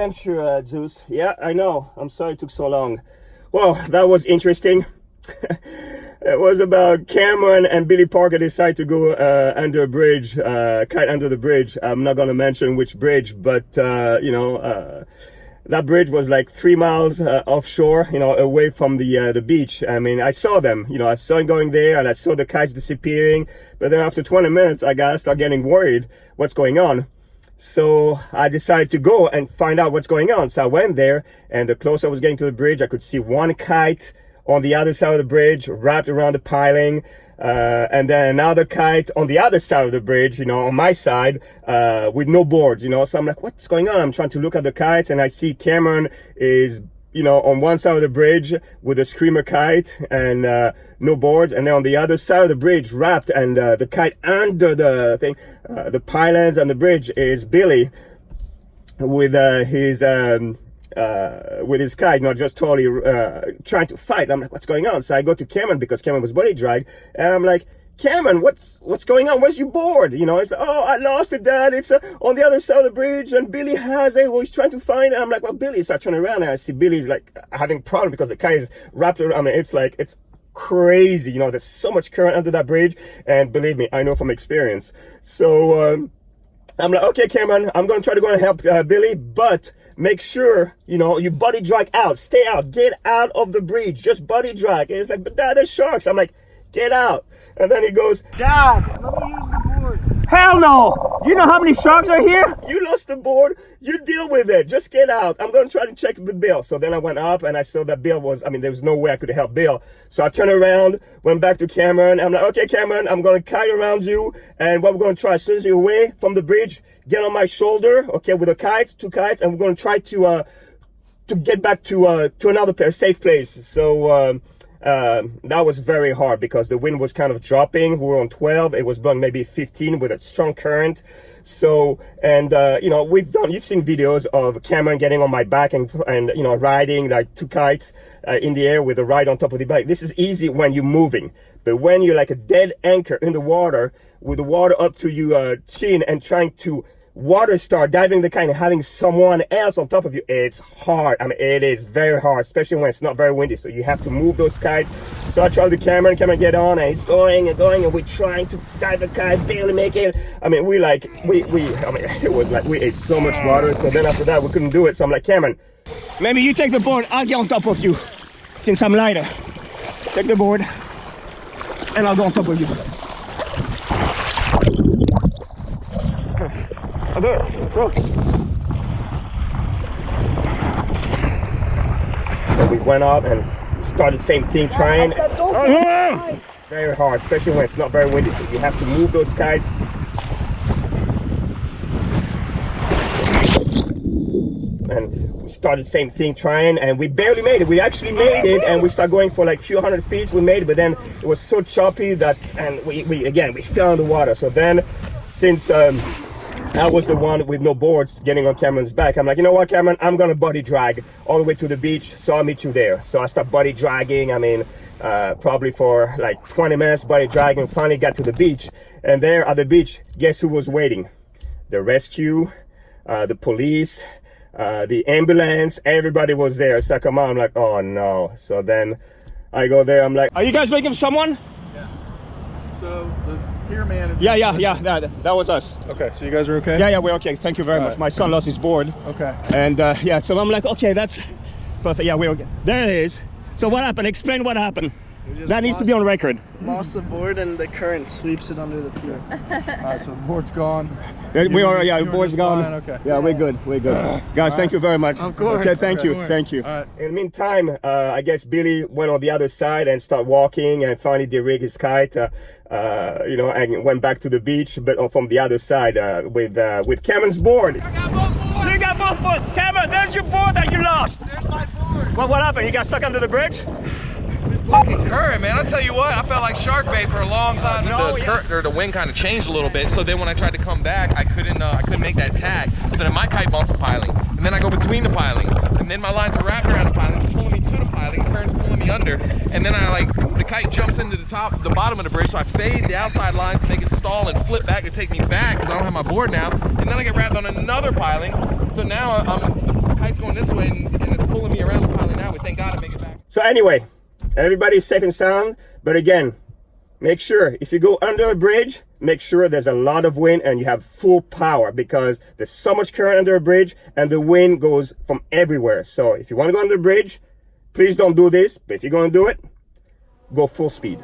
adventure, Zeus. Yeah, I know. I'm sorry it took so long. Well, that was interesting. It was about Cameron and Billy Parker decided to go under a bridge, kite under the bridge. I'm not going to mention which bridge, but, that bridge was like 3 miles offshore, away from the beach. I mean, I saw them, I saw them going there and I saw the kites disappearing. But then after 20 minutes, I started getting worried what's going on. So I decided to go and find out what's going on. So I went there, and the closer I was getting to the bridge, I could see one kite on the other side of the bridge wrapped around the piling, and then another kite on the other side of the bridge, on my side, with no boards, so I'm like, what's going on? I'm trying to look at the kites, and I see Cameron is, on one side of the bridge with a screamer kite and no boards, and then on the other side of the bridge wrapped, and the kite under the thing, the pylons and the bridge is Billy with his kite, just totally trying to fight. I'm like, what's going on? So I go to Cameron because Cameron was body drag, and I'm like, Cameron, what's going on? Where's your board? It's like, oh, I lost it, Dad. It's on the other side of the bridge, and Billy has it. Well, he's trying to find it. I'm like, well, Billy. So I turn around and I see Billy's like having a problem because the kite is wrapped around. I mean, it's crazy. There's so much current under that bridge, and believe me, I know from experience. So I'm like, okay, Cameron, I'm going to try to go and help Billy, but make sure, you body drag out, stay out, get out of the bridge, just body drag. And it's like, but Dad, there's sharks. I'm like, get out. And then he goes, Dad, let me use the board. Hell no. You know how many sharks are here? You lost the board. You deal with it. Just get out. I'm going to try to check with Bill. So then I went up and I saw that Bill was, there was no way I could help Bill. So I turned around, went back to Cameron. I'm like, okay, Cameron, I'm going to kite around you. And what we're going to try, as soon as you're away from the bridge, get on my shoulder, okay, with the kites, 2 kites. And we're going to try to get back to another safe place. So, that was very hard because the wind was kind of dropping. We were on 12. It was blowing maybe 15 with a strong current. So, and, you've seen videos of Cameron getting on my back and riding like 2 kites in the air with a ride on top of the bike. This is easy when you're moving, but when you're like a dead anchor in the water with the water up to your chin and trying to water start diving the kite and having someone else on top of you, it's hard. It is very hard, especially when it's not very windy. So you have to move those kites. So I tried the Cameron get on, and it's going and going, and we're trying to dive the kite, barely make it. It was like we ate so much water. So then after that, we couldn't do it. So I'm like, Cameron, maybe you take the board, I'll get on top of you, since I'm lighter. Take the board, and I'll go on top of you. Okay, go. So we went up and started same thing, trying. Very hard, especially when it's not very windy. So you have to move those kites. And we started same thing, trying, and we barely made it. We actually made it, and we started going for like a few hundred feet. We made it, but then it was so choppy that, and we fell in the water. So then, since I was the one with no boards getting on Cameron's back, I'm like, you know what, Cameron, I'm gonna body drag all the way to the beach, so I'll meet you there. So I start body dragging, probably for like 20 minutes body dragging, finally got to the beach. And there at the beach, guess who was waiting? The rescue, the police, the ambulance, everybody was there. So I come out, I'm like, oh no. So then I go there, I'm like, are you guys waiting for someone? Yeah. So the pier man. Yeah, that was us. Okay, so you guys are okay? Yeah, we're okay. Thank you very much. My son lost his board. Okay. And so I'm like, okay, that's perfect. Yeah, we're okay. There it is. So what happened? Explain what happened. That needs to be on record. Lost the board and the current sweeps it under the pier. Alright, so the board's gone. The board's gone. Okay. Yeah, we're good. Guys, thank you very much. Of course. Okay, thank you. Right. In the meantime, I guess Billy went on the other side and started walking and finally de-rigged his kite, and went back to the beach, but from the other side with Cameron's board. I got both boards. You got both boards. Cameron, there's your board that you lost. There's my board. What happened? You got stuck under the bridge? Fucking current, man. I'll tell you what, I felt like shark bait for a long time. The wind kind of changed a little bit, so then when I tried to come back, I couldn't make that tag. So then my kite bumps the pilings, and then I go between the pilings, and then my lines are wrapped around the pilings, pulling me to the piling, the current's pulling me under, and then the kite jumps into the bottom of the bridge, so I fade the outside line to make it stall and flip back to take me back, because I don't have my board now, and then I get wrapped on another piling, so now kite's going this way and it's pulling me around the piling that way. Thank God I make it back. So anyway, everybody's safe and sound. But again, make sure if you go under a bridge, make sure there's a lot of wind and you have full power, because there's so much current under a bridge and the wind goes from everywhere. So if you want to go under the bridge, please don't do this. But if you're going to do it, go full speed.